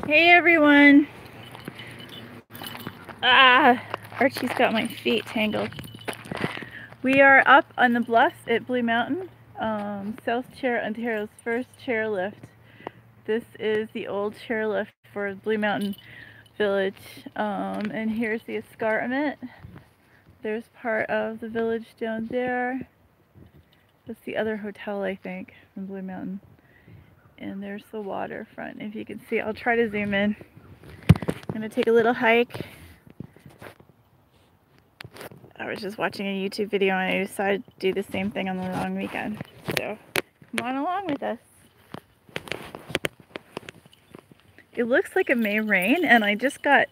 Hey everyone! Archie's got my feet tangled. We are up on the bluffs at Blue Mountain, South Chair, Ontario's first chairlift. This is the old chairlift for Blue Mountain Village, and here's the escarpment. There's part of the village down there. That's the other hotel, I think, from Blue Mountain. And there's the waterfront. If you can see, I'll try to zoom in. I'm gonna take a little hike. I was just watching a YouTube video and I decided to do the same thing on the long weekend. So come on along with us. It looks like it may rain, and I just got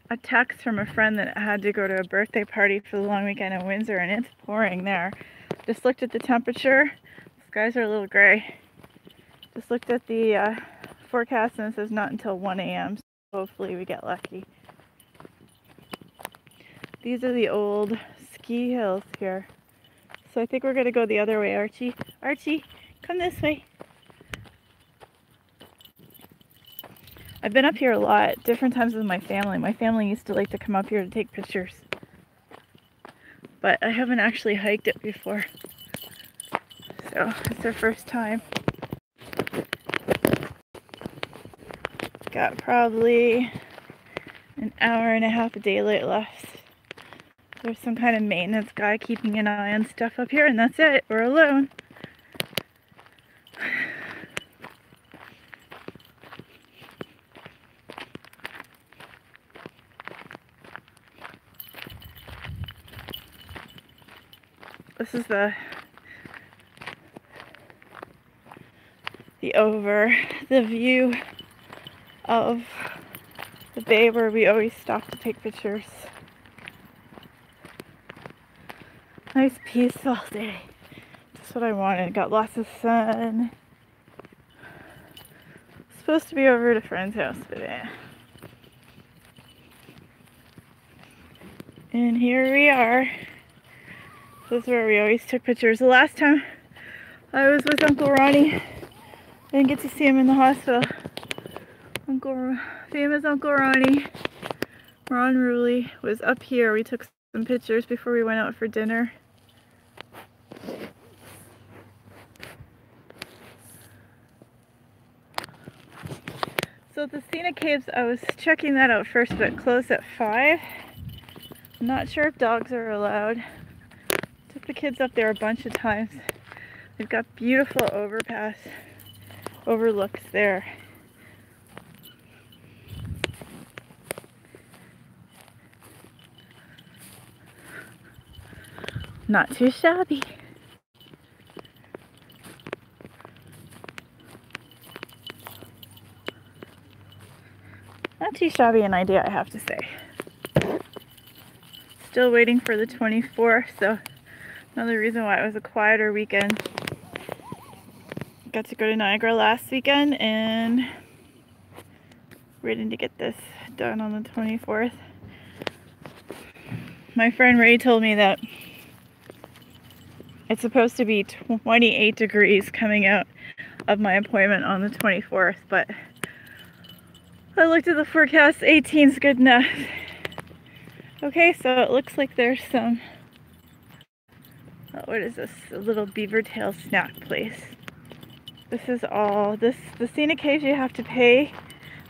a text from a friend that had to go to a birthday party for the long weekend in Windsor, and it's pouring there. Just looked at the temperature. The skies are a little gray. Just looked at the forecast and it says not until 1 a.m. So hopefully we get lucky. These are the old ski hills here. So I think we're going to go the other way, Archie. Archie, come this way. I've been up here a lot, different times with my family. My family used to like to come up here to take pictures. But I haven't actually hiked it before. So it's our first time. Got probably an hour and a half of daylight left. There's some kind of maintenance guy keeping an eye on stuff up here, and that's it. We're alone. This is the view of the bay where we always stop to take pictures. Nice peaceful day. That's what I wanted. Got lots of sun. Supposed to be over at a friend's house today. And here we are. This is where we always took pictures. The last time I was with Uncle Ronnie, I didn't get to see him in the hospital. Famous Uncle Ronnie, Ron Ruley, was up here. We took some pictures before we went out for dinner. So the Scenic Caves, I was checking that out first, but closed at 5. I'm not sure if dogs are allowed. Took the kids up there a bunch of times. They've got beautiful overlooks there. Not too shabby. Not too shabby an idea, I have to say. Still waiting for the 24th, so another reason why it was a quieter weekend. Got to go to Niagara last weekend and waiting to get this done on the 24th. My friend Ray told me that it's supposed to be 28 degrees coming out of my appointment on the 24th, but I looked at the forecast, 18 is good enough. Okay, so it looks like there's some, what is this? A little beaver tail snack place. This is all, the Scenic Caves you have to pay.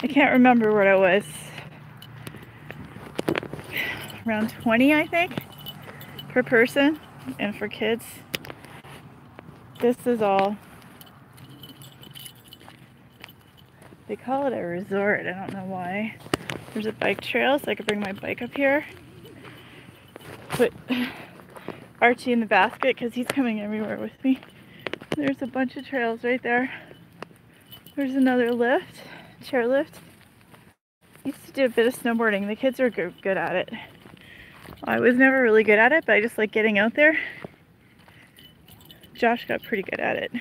I can't remember what it was. Around 20, I think, per person, and for kids. This is all, they call it a resort, I don't know why. There's a bike trail, so I could bring my bike up here. Put Archie in the basket, because he's coming everywhere with me. There's a bunch of trails right there. There's another lift, chairlift. Used to do a bit of snowboarding. The kids are good at it. I was never really good at it, but I just like getting out there. Josh got pretty good at it.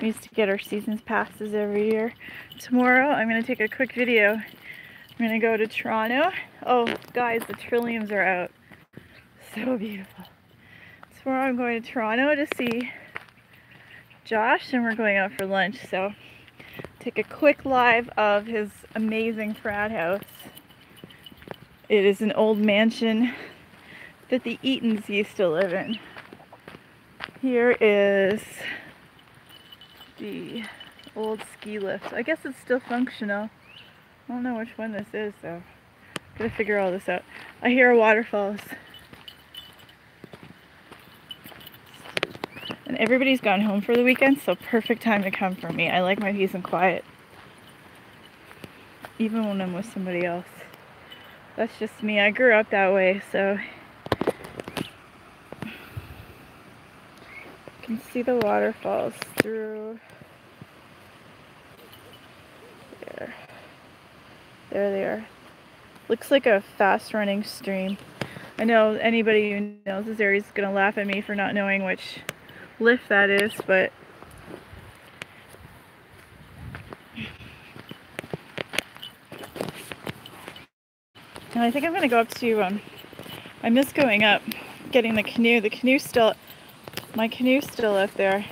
We used to get our seasons passes every year. Tomorrow I'm going to take a quick video. I'm going to go to Toronto. Oh guys, the trilliums are out. So beautiful. It's Tomorrow I'm going to Toronto to see Josh, and we're going out for lunch, so take a quick live of his amazing frat house. It is an old mansion that the Eatons used to live in. Here is the old ski lift. I guess it's still functional. I don't know which one this is though. Gotta figure all this out. I hear waterfalls. And everybody's gone home for the weekend, so perfect time to come for me. I like my peace and quiet. Even when I'm with somebody else. That's just me. I grew up that way, so you can see the waterfalls through there. There they are. Looks like a fast running stream. I know anybody who knows this area is going to laugh at me for not knowing which lift that is, but and I think I'm going to go up to, I miss going up, getting the canoe. My canoe's still up there.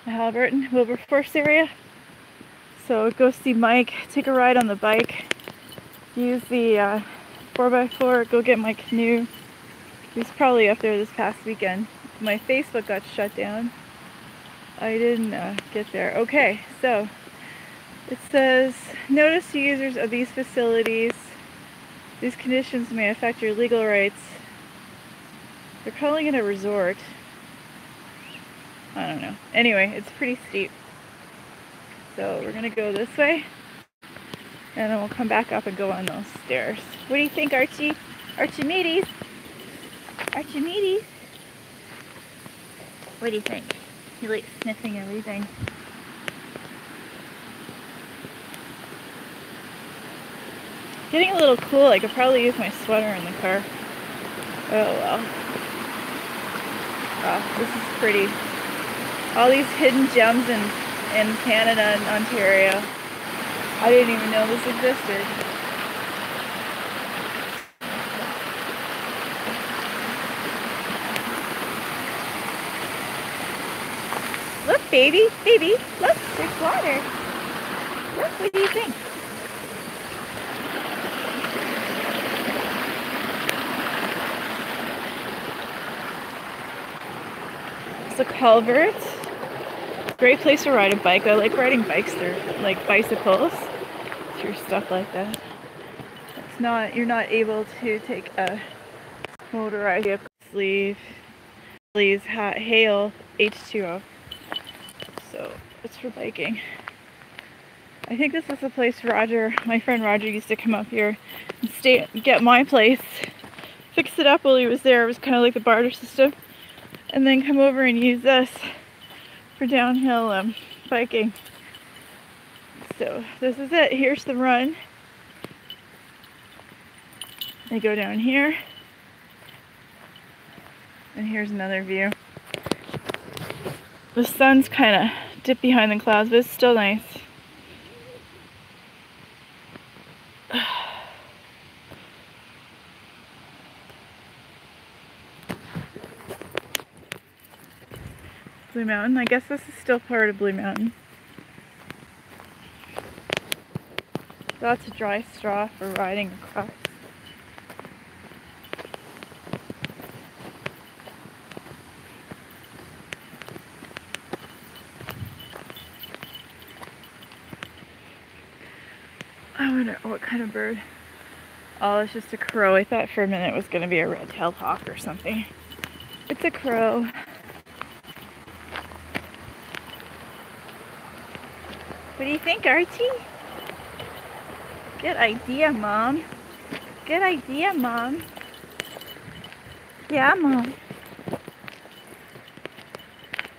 The Haliburton, Wilberforce area. So go see Mike, take a ride on the bike, use the 4x4, go get my canoe. He was probably up there this past weekend. My Facebook got shut down. I didn't get there. Okay, so it says, notice to users of these facilities, these conditions may affect your legal rights. They're calling it a resort. I don't know. Anyway, it's pretty steep. So we're gonna go this way, and then we'll come back up and go on those stairs. What do you think, Archie? Archimedes? Archimedes? What do you think? He likes sniffing everything. Getting a little cool. I could probably use my sweater in the car. Oh well. Wow, this is pretty. All these hidden gems in Canada and Ontario. I didn't even know this existed. Look, baby, look, there's water. Look, what do you think? It's a culvert. Great place to ride a bike. I like riding bikes through, like bicycles, through stuff like that. It's not, you're not able to take a motorized sleeves, hail, H2O. So it's for biking. I think this is the place Roger, my friend Roger, used to come up here and get my place, fix it up while he was there. It was kind of like the barter system, and then come over and use us for downhill biking. So this is it. Here's the run. They go down here, and here's another view. The sun's kind of dipped behind the clouds, but it's still nice. Blue Mountain. I guess this is still part of Blue Mountain. Lots of dry straw for riding across. I wonder what kind of bird. Oh, it's just a crow. I thought for a minute it was going to be a red-tailed hawk or something. It's a crow. What do you think, Archie? Good idea, Mom. Good idea, Mom. Yeah, Mom.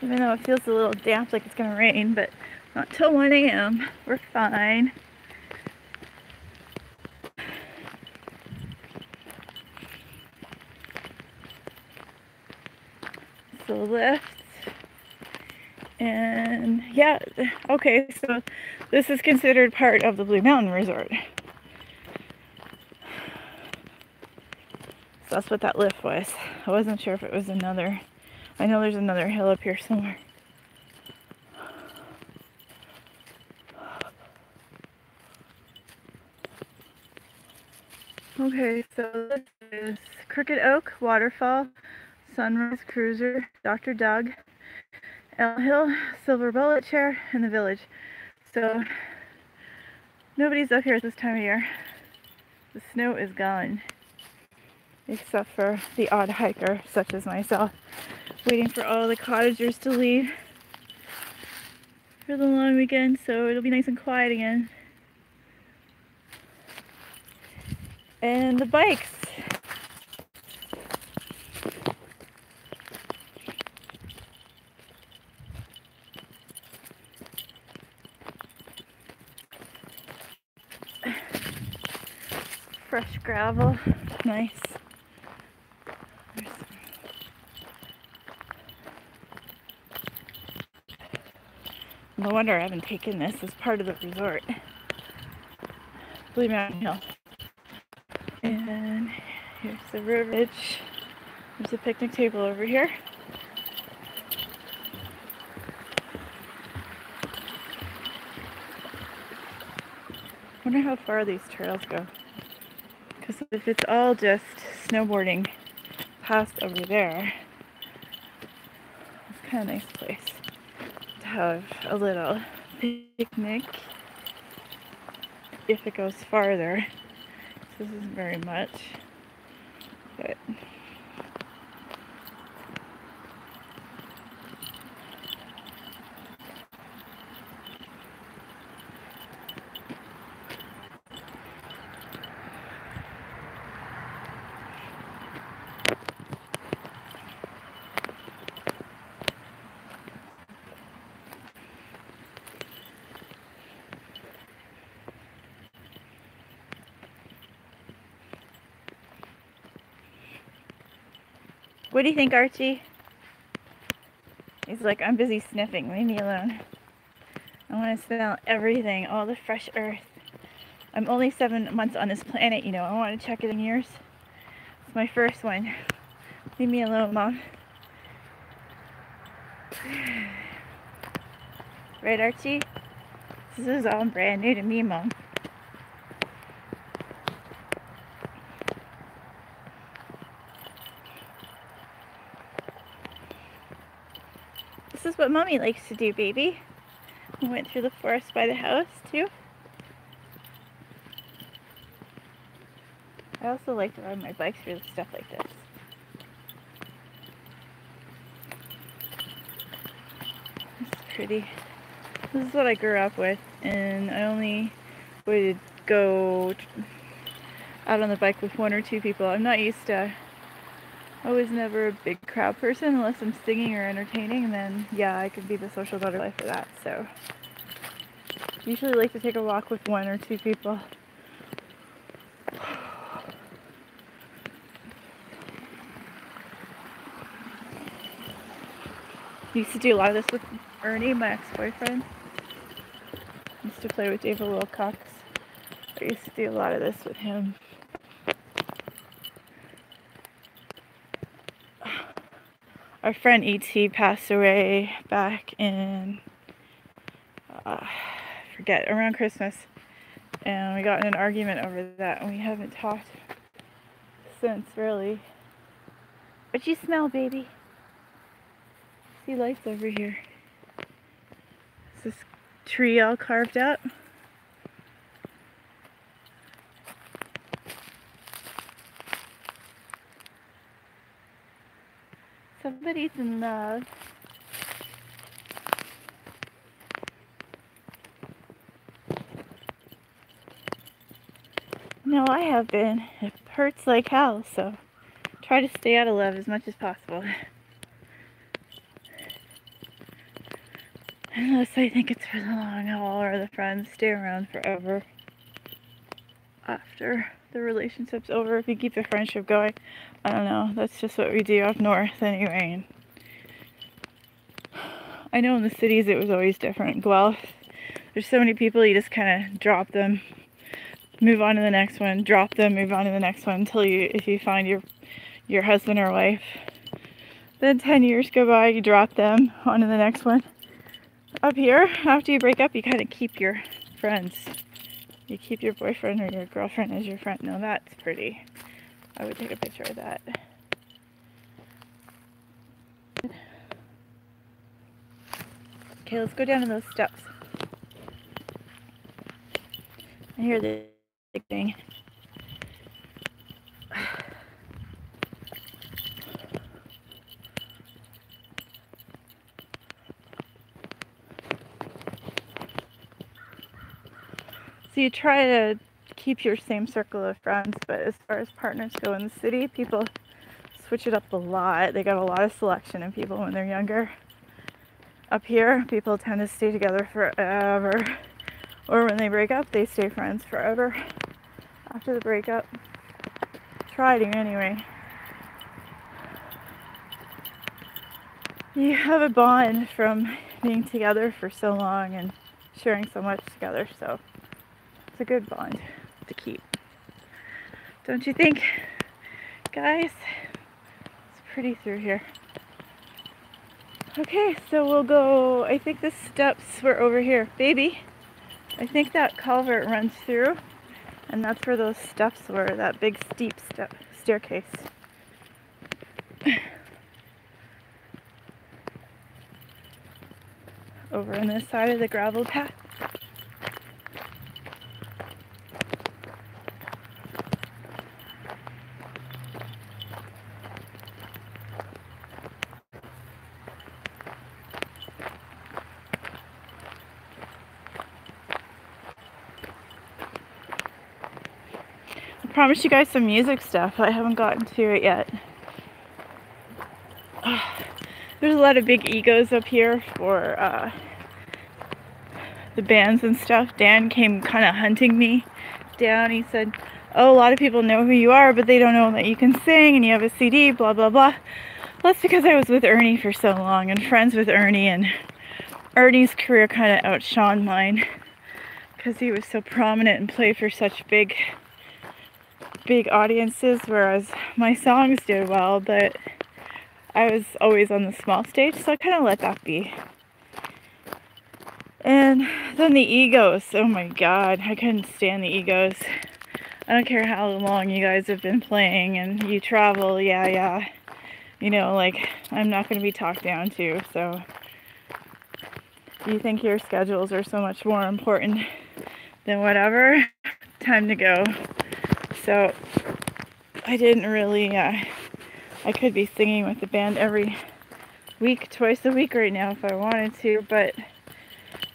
Even though it feels a little damp like it's going to rain, but not till 1 a.m. We're fine. So lifts. And yeah, okay, so this is considered part of the Blue Mountain Resort. So that's what that lift was. I wasn't sure if it was another I know there's another hill up here somewhere. Okay, so this is Crooked Oak, Waterfall, Sunrise Cruiser, Dr. Doug, Elm Hill, Silver Bullet Chair, and the Village. So nobody's up here at this time of year. The snow is gone, except for the odd hiker such as myself, waiting for all the cottagers to leave for the long weekend, so it'll be nice and quiet again. And the bikes. Fresh gravel, nice. No wonder I haven't taken this as part of the resort. Blue Mountain Hill. And here's the river. There's a picnic table over here. Wonder how far these trails go. Because if it's all just snowboarding past over there, it's kind of a nice place to have a little picnic if it goes farther. This isn't very much, but what do you think, Archie? He's like, I'm busy sniffing, leave me alone. I want to smell everything, all the fresh earth. I'm only 7 months on this planet, you know. I want to check it in years. It's my first one. Leave me alone, Mom. Right, Archie? This is all brand new to me, Mom. This is what Mommy likes to do, baby. We went through the forest by the house, too. I also like to ride my bike through stuff like this. It's pretty. This is what I grew up with, and I only would go out on the bike with 1 or 2 people. I'm not used to... I was never a big crowd person unless I'm singing or entertaining, and then, yeah, I could be the social butterfly for that, so... Usually like to take a walk with 1 or 2 people. Used to do a lot of this with Ernie, my ex-boyfriend. Used to play with David Wilcox. I used to do a lot of this with him. Our friend E.T. passed away back in, forget, around Christmas. And we got in an argument over that, and we haven't talked since, really. What you smell, baby? See lights over here. Is this tree all carved out? Somebody's in love. No, I have been. It hurts like hell, so try to stay out of love as much as possible. Unless I think it's for the long haul or the friends stay around forever after the relationship's over. If you keep the friendship going, I don't know. That's just what we do up north anyway. And I know in the cities it was always different. Guelph, there's so many people, you just kind of drop them, move on to the next one, drop them, move on to the next one until if you find your husband or wife. Then 10 years go by, you drop them, on to the next one. Up here, after you break up, you kind of keep your friends. You keep your boyfriend or your girlfriend as your friend. Now that's pretty. I would take a picture of that. Okay, let's go down to those steps. I hear the big thing. So you try to keep your same circle of friends, but as far as partners go in the city, people switch it up a lot. They got a lot of selection in people when they're younger. Up here, people tend to stay together forever. Or when they break up, they stay friends forever after the breakup. Try to anyway. You have a bond from being together for so long and sharing so much together, so it's a good bond to keep. Don't you think, guys? It's pretty through here. Okay, so we'll go, I think the steps were over here. Baby, I think that culvert runs through, and that's where those steps were, that big steep staircase. Over on this side of the gravel path. I promised you guys some music stuff. I haven't gotten to it yet. There's a lot of big egos up here for the bands and stuff. Dan came kind of hunting me down. He said, oh, a lot of people know who you are, but they don't know that you can sing and you have a CD, blah, blah, blah. Well, that's because I was with Ernie for so long and friends with Ernie, and Ernie's career kind of outshone mine because he was so prominent and played for such big audiences, whereas my songs did well, but I was always on the small stage, so I kind of let that be. And then the egos, oh my god, I couldn't stand the egos. I don't care how long you guys have been playing and you travel, yeah. You know, like, I'm not going to be talked down to, so you think your schedules are so much more important than whatever, time to go. So I didn't really, I could be singing with the band every week, twice a week right now if I wanted to, but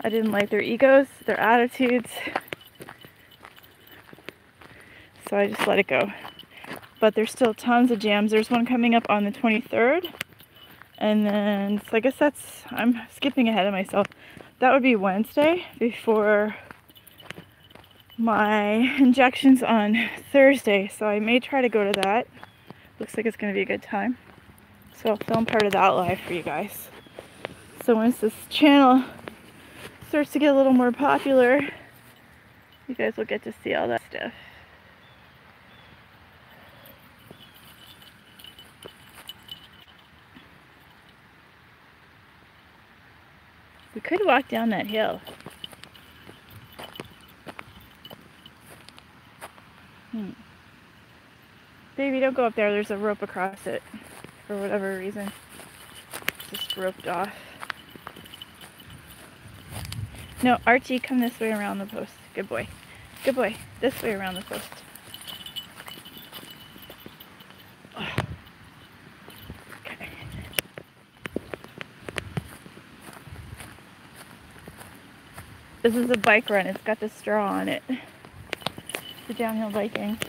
I didn't like their egos, their attitudes, so I just let it go. But there's still tons of jams. There's one coming up on the 23rd, and then, so I guess I'm skipping ahead of myself. That would be Wednesday before my injections on Thursday, so I may try to go to that. Looks like it's going to be a good time. So I'll film part of that live for you guys. So once this channel starts to get a little more popular, you guys will get to see all that stuff. We could walk down that hill. Baby, don't go up there. There's a rope across it. For whatever reason. It's just roped off. No, Archie, come this way around the post. Good boy. Good boy. This way around the post. Okay. This is a bike run. It's got the straw on it. The downhill biking.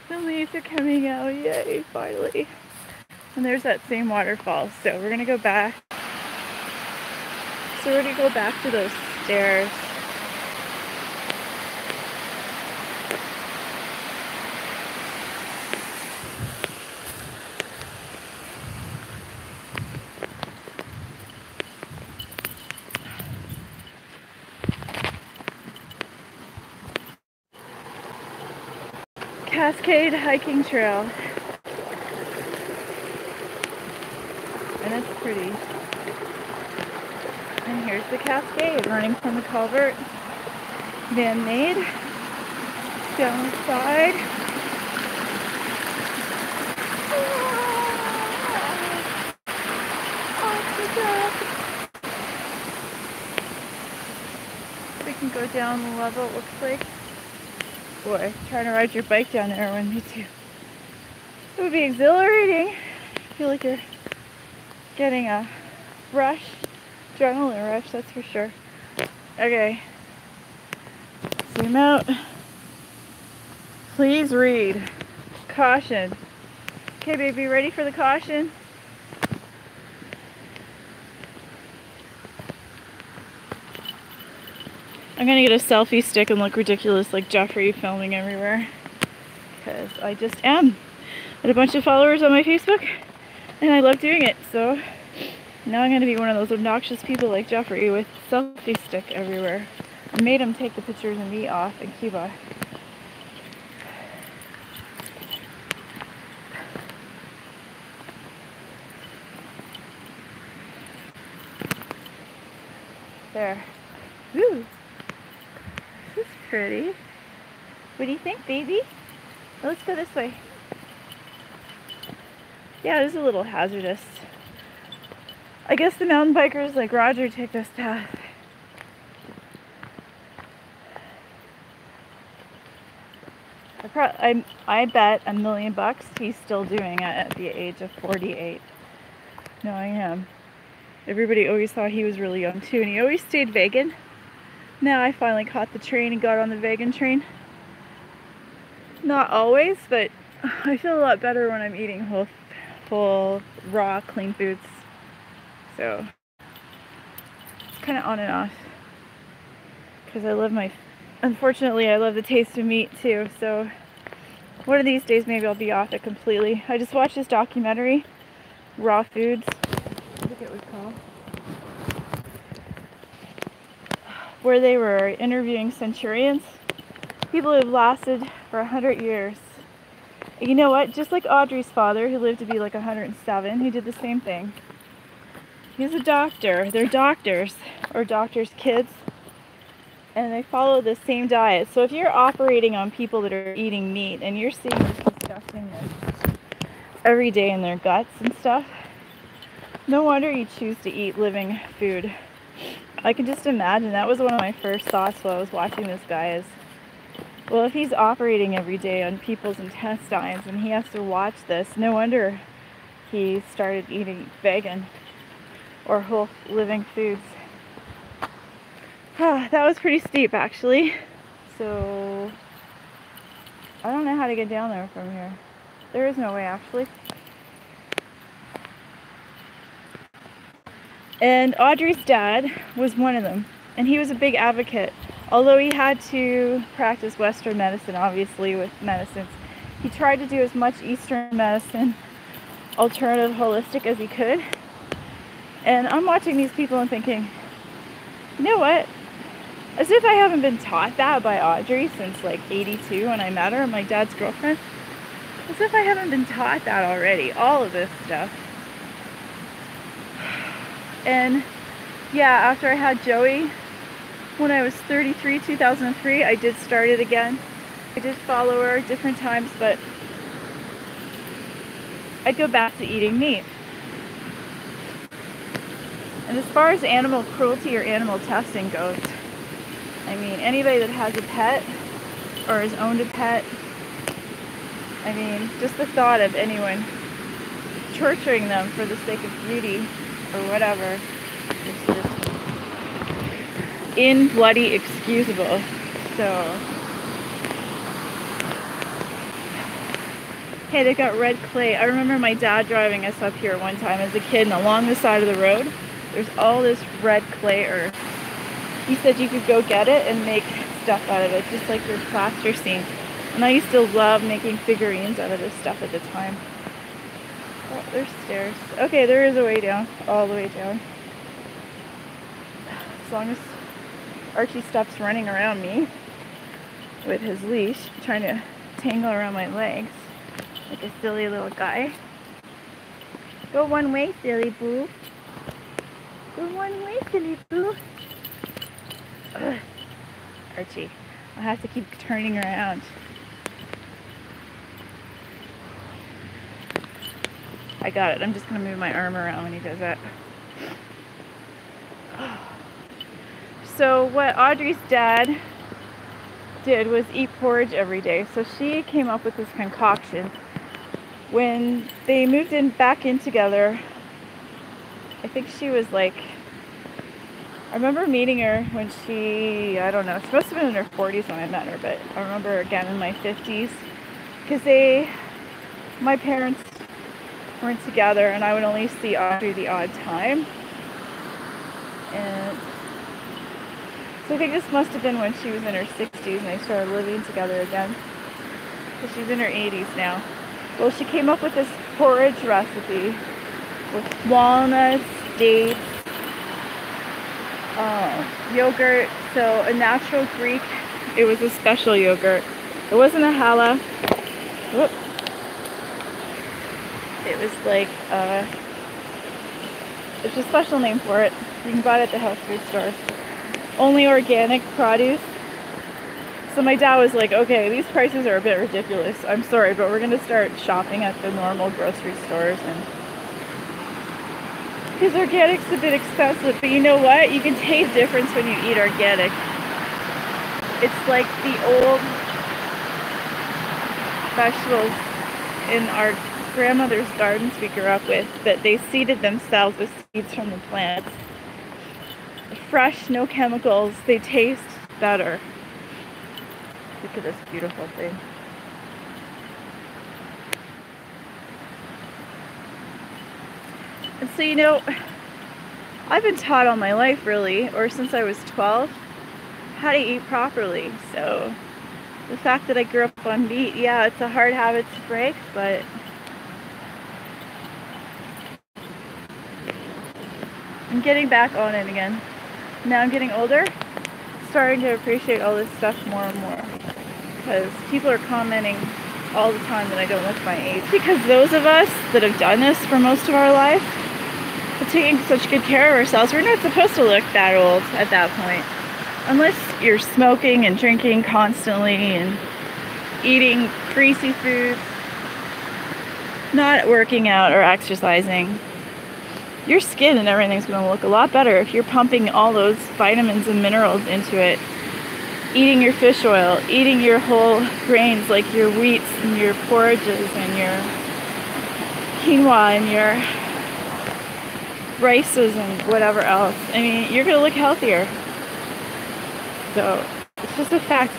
The leaves are coming out, yay, finally. And there's that same waterfall, so we're gonna go back. So we're gonna go back to those stairs. Cascade hiking trail. And it's pretty. And here's the cascade running from the culvert. Man-made. Down the side. We can go down the level, it looks like. Boy, trying to ride your bike down there wouldn't be too. It would be exhilarating. I feel like you're getting a rush, adrenaline rush, that's for sure. Okay, zoom out. Please read. Caution. Okay, baby, ready for the caution? I'm gonna get a selfie stick and look ridiculous like Jeffrey filming everywhere. Because I just am. I had a bunch of followers on my Facebook and I love doing it. So now I'm gonna be one of those obnoxious people like Jeffrey with selfie stick everywhere. I made him take the pictures of me off in Cuba. There. Woo! This is pretty. What do you think, baby? Let's go this way. Yeah, it is a little hazardous. I guess the mountain bikers like Roger take this path. I bet $1 million he's still doing it at the age of 48. Knowing him. Everybody always thought he was really young too, and he always stayed vegan. Now I finally caught the train and got on the vegan train. Not always, but I feel a lot better when I'm eating whole raw, clean foods. So it's kind of on and off. Because unfortunately I love the taste of meat too, so one of these days maybe I'll be off it completely. I just watched this documentary, Raw Foods, I think it was called, where they were interviewing centurions, people who've lasted for 100 years. You know what? Just like Audrey's father, who lived to be like 107, he did the same thing. He's a doctor. They're doctors, or doctors' kids, and they follow the same diet. So if you're operating on people that are eating meat, and you're seeing this disgustingness every day in their guts and stuff, no wonder you choose to eat living food. I can just imagine, that was one of my first thoughts while I was watching this guy is, well, if he's operating every day on people's intestines and he has to watch this, no wonder he started eating vegan or whole living foods. That was pretty steep actually. So I don't know how to get down there from here. There is no way actually. And Audrey's dad was one of them, and he was a big advocate. Although he had to practice Western medicine, obviously, with medicines, he tried to do as much Eastern medicine, alternative, holistic as he could. And I'm watching these people and thinking, you know what? As if I haven't been taught that by Audrey since like 82 when I met her, my dad's girlfriend. As if I haven't been taught that already, all of this stuff. And yeah, after I had Joey, when I was 33, 2003, I did start it again. I did follow her different times, but I'd go back to eating meat. And as far as animal cruelty or animal testing goes, I mean, anybody that has a pet or has owned a pet, I mean, just the thought of anyone torturing them for the sake of beauty or whatever is just bloody excusable. So, hey, they got red clay. I remember my dad driving us up here one time as a kid, and along the side of the road, there's all this red clay earth. He said you could go get it and make stuff out of it, just like your plasticine. And I used to love making figurines out of this stuff at the time. Oh, there's stairs. Okay, there is a way down, all the way down. As long as Archie stops running around me with his leash, trying to tangle around my legs like a silly little guy. Go one way, silly boo. Go one way, silly boo. Ugh. Archie, I'll have to keep turning around. I got it. I'm just going to move my arm around when he does that. So what Audrey's dad did was eat porridge every day. So she came up with this concoction. When they moved back in together, I think she was like, I remember meeting her when she, I don't know, she must have been in her 40s when I met her, but I remember her again in my 50s. Because my parents weren't together and I would only see Audrey the odd time. And so I think this must have been when she was in her 60s and they started living together again. So she's in her 80s now. Well, she came up with this porridge recipe with walnuts, dates, yogurt, so a natural Greek. It was a special yogurt. It wasn't a challah. Whoop. It was like, there's a special name for it. You can buy it at the health food store. Only organic produce. So my dad was like, okay, these prices are a bit ridiculous. I'm sorry, but we're going to start shopping at the normal grocery stores. And because organic's a bit expensive, but you know what? You can taste difference when you eat organic. It's like the old vegetables in our grandmother's gardens we grew up with, that they seeded themselves with seeds from the plants. Fresh, no chemicals, they taste better. Look at this beautiful thing. And so, you know, I've been taught all my life, really, or since I was 12, how to eat properly. So the fact that I grew up on meat, yeah, it's a hard habit to break, but I'm getting back on it again. Now I'm getting older, starting to appreciate all this stuff more and more. Because people are commenting all the time that I don't look my age. Because those of us that have done this for most of our life have taken such good care of ourselves, we're not supposed to look that old at that point. Unless you're smoking and drinking constantly and eating greasy foods, not working out or exercising. Your skin and everything's going to look a lot better if you're pumping all those vitamins and minerals into it. Eating your fish oil, eating your whole grains like your wheats and your porridges and your quinoa and your rices and whatever else. I mean, you're going to look healthier. So, it's just a fact.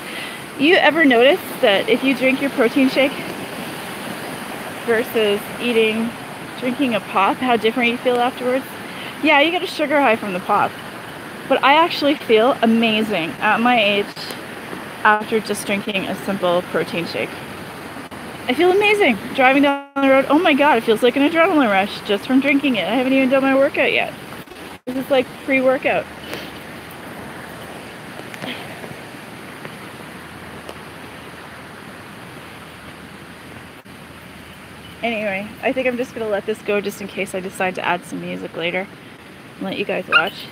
You ever notice that if you drink your protein shake versus drinking a pop, how different you feel afterwards? Yeah, you get a sugar high from the pop. But I actually feel amazing at my age after just drinking a simple protein shake. I feel amazing. Driving down the road, oh my god, it feels like an adrenaline rush just from drinking it. I haven't even done my workout yet. This is like pre-workout. Anyway, I think I'm just going to let this go just in case I decide to add some music later and let you guys watch.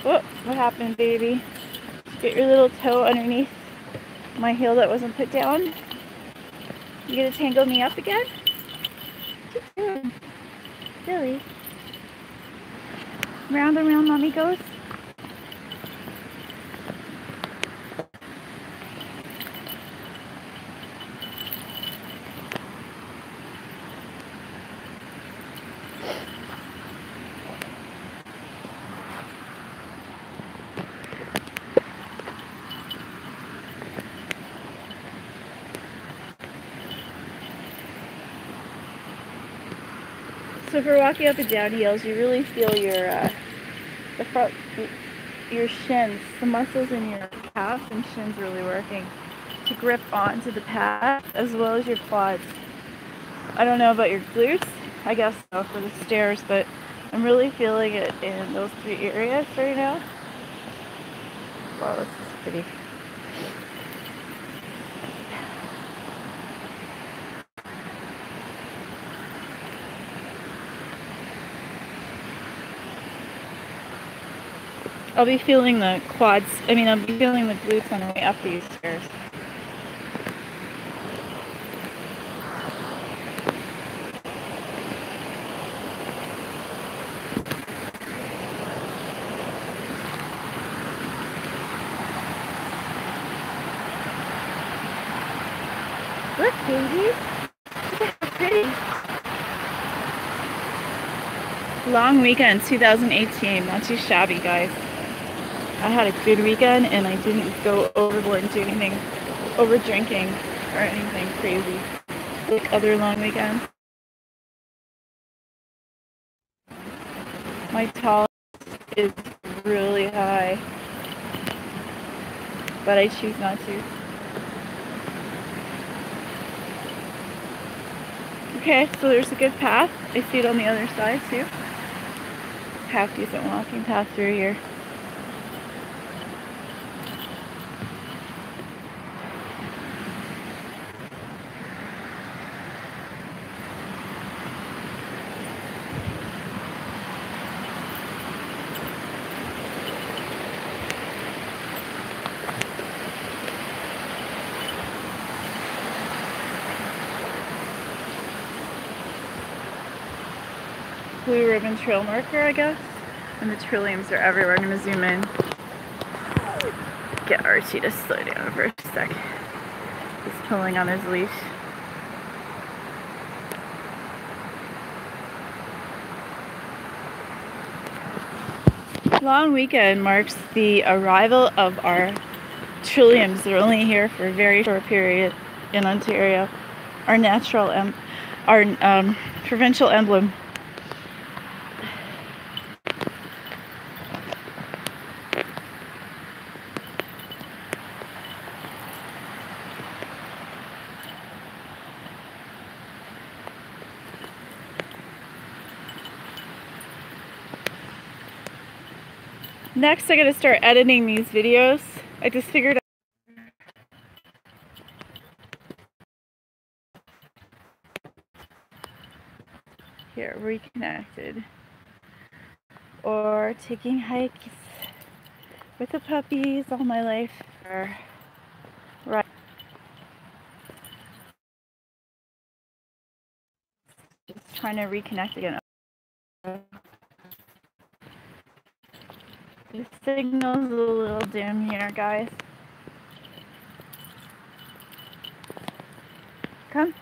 Whoa, what happened, baby? Get your little toe underneath my heel that wasn't put down. You gonna tangle me up again? What you doing? Silly. Round and round mommy goes. So if you're walking up and down heels, you really feel your your shins, the muscles in your calves and shins really working to grip onto the path as well as your quads. I don't know about your glutes, I guess so for the stairs, but I'm really feeling it in those three areas right now. Wow, this is pretty. I'll be feeling the quads, I'll be feeling the glutes on the way up these stairs. Look, baby. Look at how pretty. Long weekend 2018. Not too shabby, guys. I had a good weekend and I didn't go overboard and do anything over drinking or anything crazy like other long weekends. My tolerance is really high, but I choose not to. Okay, so there's a good path. I see it on the other side too. Half decent walking path through here. Blue ribbon trail marker, I guess. And the trilliums are everywhere. I'm going to zoom in. Get Archie to slow down for a sec. He's pulling on his leash. Long weekend marks the arrival of our trilliums. They're only here for a very short period in Ontario. Our provincial emblem. Next, I gotta start editing these videos. I just figured out here, reconnected. Or taking hikes with the puppies all my life. Or right. Just trying to reconnect again. The signal's a little dim here, guys. Come.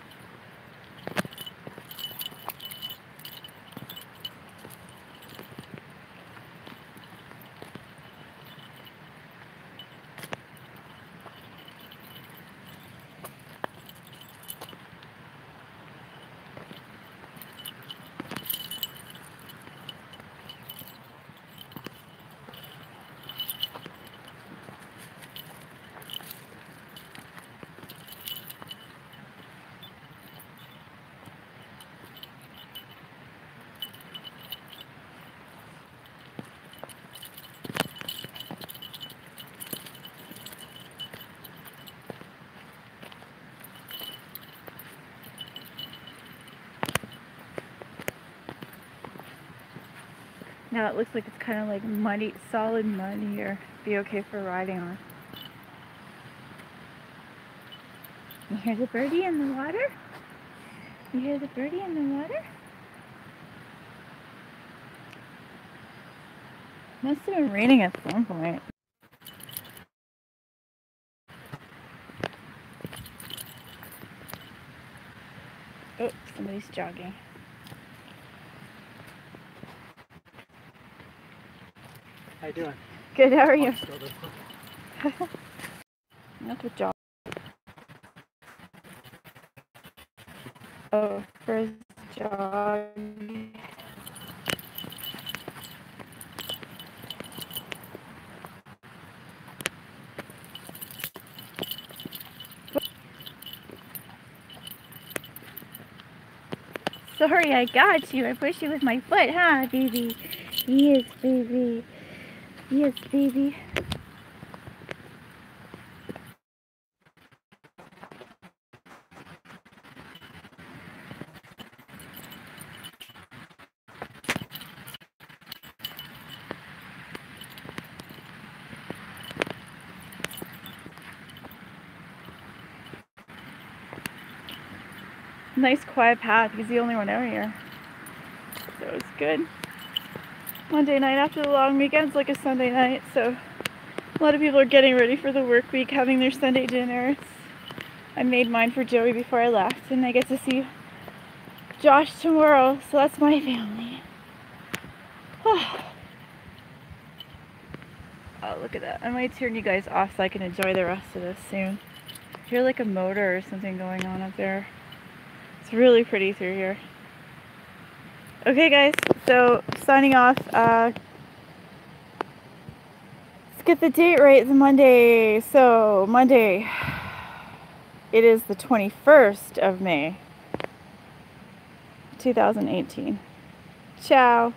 Now it looks like it's kind of like muddy, solid mud here. Be okay for riding on. You hear the birdie in the water? You hear the birdie in the water? Must have been raining at some point. Oh, somebody's jogging. How you doing? Good, how are you? Not with jog. Oh, first jog. Sorry, I got you. I pushed you with my foot, huh, baby? Yes, baby. Yes, baby. Nice quiet path. He's the only one out here. So it's good. Monday night after the long weekend, it's like a Sunday night, so a lot of people are getting ready for the work week, having their Sunday dinners. I made mine for Joey before I left, and I get to see Josh tomorrow, so that's my family. Oh, look at that. I might turn you guys off so I can enjoy the rest of this soon. I hear like a motor or something going on up there. It's really pretty through here. Okay guys, so signing off. Let's get the date right. It's Monday. So Monday, it is the 21st of May, 2018. Ciao.